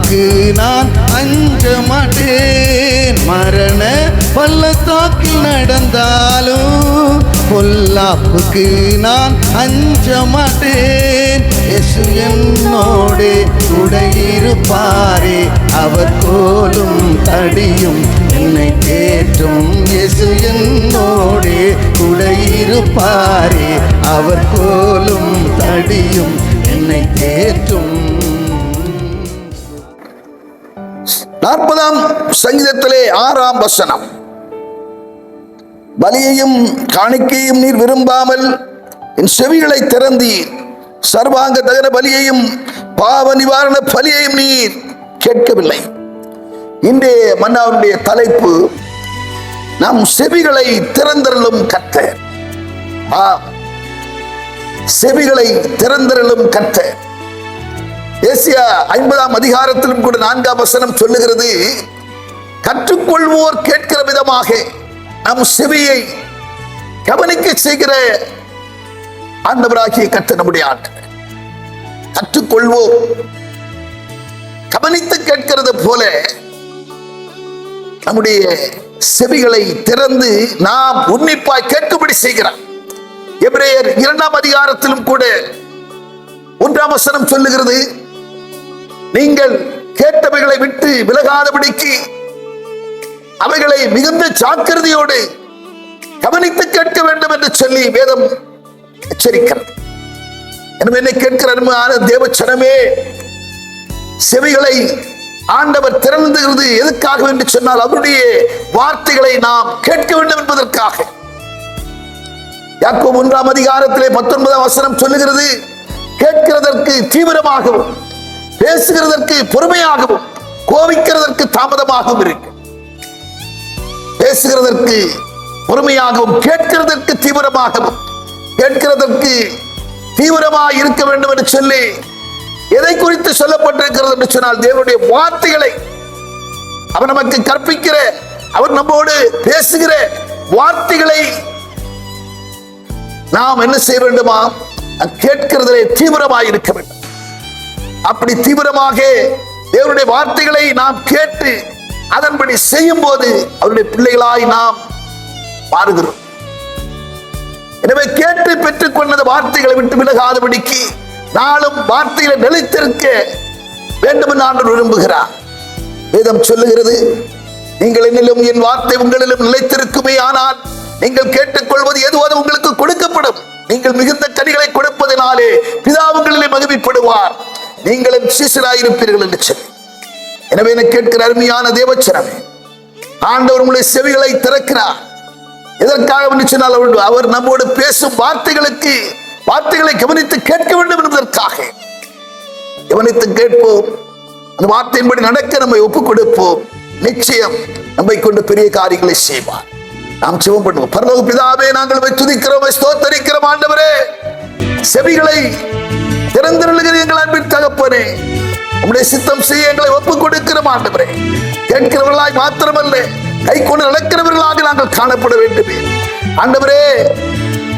பொல்லாப்புக்கு நான் அஞ்ச மாட்டேன். மரண பள்ளத்தாக்கில் நடந்தாலும் பொல்லாப்புக்கு நான் அஞ்ச மாட்டேன். இயேசு என்னோடு கூட இருப்பாரே, அவர் கோலும் தடியும் என்னை தேற்றும். இயேசு என்னோடு கூட இருப்பாரே, அவர் கோலும் தடியும் என்னை தேற்றும். 40ஆம் சங்கீதத்திலே 6ஆம் வசனம். பலியையும் காணிக்கையும் நீர் விரும்பாமல் என் செவிகளை திறந்தீர். சர்வாங்க தகன பலியையும் பாவ நிவாரண பலியையும் நீர் கேட்கவில்லை. இன்றைய மன்னாருடைய தலைப்பு நம் செவிகளை திறந்தருளும் கர்த்தர். செவிகளை திறந்தருளும் கர்த்தர். ஏசியா 50ஆம் அதிகாரத்திலும் கூட 4ஆம் வசனம் சொல்லுகிறது, கற்றுக்கொள்வோர் கேட்கிற விதமாக நம் செவியை கவனிக்க செய்கிற ஆண்டவராகிய கர்த்தர் நம்முடைய ஆண்டவர். கற்றுக்கொள்வோர் கவனித்து கேட்கிறது போல நம்முடைய செவிகளை திறந்து நாம் உன்னிப்பாய் கேட்கும்படி செய்கிறார். எபிரேயர் 2ஆம் அதிகாரத்திலும் கூட 1ஆம் வசனம் சொல்லுகிறது, நீங்கள் கேட்டவைகளை விட்டு விலகாதபடிக்கு அவைகளை மிகுந்த ஜாக்கிரதையோடு கவனித்து கேட்க வேண்டும் என்று சொல்லி வேதம் எச்சரிக்கிறது. எனவே என்னை கேட்கிற அருமையான தேவச்சனமே, செவிகளை ஆண்டவர் திறந்துகிறது எதுக்காக என்று சொன்னால் அவருடைய வார்த்தைகளை நாம் கேட்க வேண்டும் என்பதற்காக. யாக்கோபு 1ஆம் அதிகாரத்திலே 19ஆம் வசனம் சொல்லுகிறது, கேட்கிறதற்கு தீவிரமாகவும் பேசுகிறதற்கு பொறுமையாகவும் கோபிக்கிறதற்கு தாமதமாகவும் இருக்கு. பேசுகிறதற்கு பொறுமையாகவும் கேட்கிறதற்கு தீவிரமாகவும், கேட்கிறதற்கு தீவிரமாக இருக்க வேண்டும் என்று சொல்லி எதை குறித்து சொல்லப்பட்டிருக்கிறது என்று சொன்னால் தேவனுடைய வார்த்தைகளை, அவர் நமக்கு கற்பிக்கிற, அவர் நம்மோடு பேசுகிற வார்த்தைகளை நாம் என்ன செய்ய வேண்டுமா? கேட்கிறதிலே தீவிரமாக இருக்க வேண்டும். அப்படி தீவிரமாக தேவனுடைய வார்த்தைகளை நாம் கேட்டு அதன்படி செய்யும் போது அவருடைய பிள்ளைகளாய் நாம் மாறுகிறோம். எனவே கேட்டு பெற்றுக் கொண்ட வார்த்தைகளை விட்டு விலகாதபடிக்கு நாளும் வார்த்தைகளை நிலைத்திருக்க வேண்டும் என்று ஆண்டவர் விரும்புகிறார். வேதம் சொல்லுகிறது, நீங்கள் என்னிலும் என் வார்த்தை உங்களிலும் நிலைத்திருக்குமே ஆனால் நீங்கள் கேட்டுக்கொள்வது எதுவாது உங்களுக்கு கொடுக்கப்படும். நீங்கள் மிகுந்த கனிகளை கொடுப்பதனாலே பிதா உங்களிலே மகிமைப்படுவார், நீங்களும் சீசராயிருப்பீர்கள் என்று சொல்லி. எனவே எனக்கு கேட்கிற அருமையான தேவச்சனமே, ஆண்டவர் உங்களுடைய செவிகளை திறக்கிறார். எதற்காக என்று சொன்னால் அவர் நம்மோடு பேசும் வார்த்தைகளை கவனித்து கேட்க வேண்டும் என்பதற்காக. கவனித்து கேட்போம், அந்த வார்த்தையின்படி நடக்க நம்மை ஒப்புக் கொடுப்போம். நிச்சயம் நம்மை கொண்டு பெரிய காரியங்களை செய்வார். நாம் ஜெபம் பண்ணுவோம். பரலோக பிதாவே, நாங்கள் துதிக்கிறோம், ஸ்தோத்தரிக்கிறோம். ஆண்டவரே, செவிகளை திறந்திருக்கிற எங்கள் அன்பின் தகப்பனே, உம்முடைய சித்தம் செய்ய எங்களை ஒப்புக் கொடுக்கிறோம். ஆண்டவரே, கேட்கிறவர்களாய் மாத்திரமல்ல கை கொண்டு நடக்கிறவர்களாக நாங்கள் காணப்பட வேண்டுமே. ஆண்டவரே,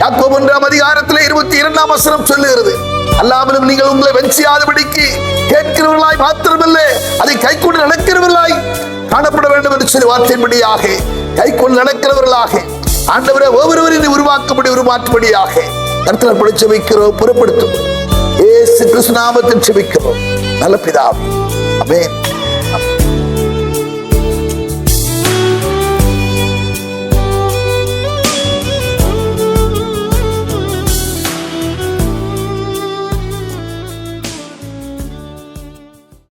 யாக்கோபு 1ஆம் அதிகாரத்திலே 22ஆம் வசனம் சொல்லுகிறது, அல்லாமலும் நீங்கள் உங்களை வெஞ்சியாதபடிக்கு கேட்கிறவர்களாய் மாத்திரமல்ல அதை கை கொண்டு நடக்கிறவர்களாய் காணப்பட வேண்டும் என்று சொல்லி வார்த்தையின்படியாக கை கொண்டு நடக்கிறவர்களாக ஆண்டவரே ஒவ்வொருவரையும் உருமாற்றும்படியாக கர்த்தர் படி ஜெபிக்கிறோம். பொறுப்படுத்தும் இயேசு கிறிஸ்து நாமத்தில் ஜெபிக்கிறோம் நல்ல பிதாவே, ஆமென்.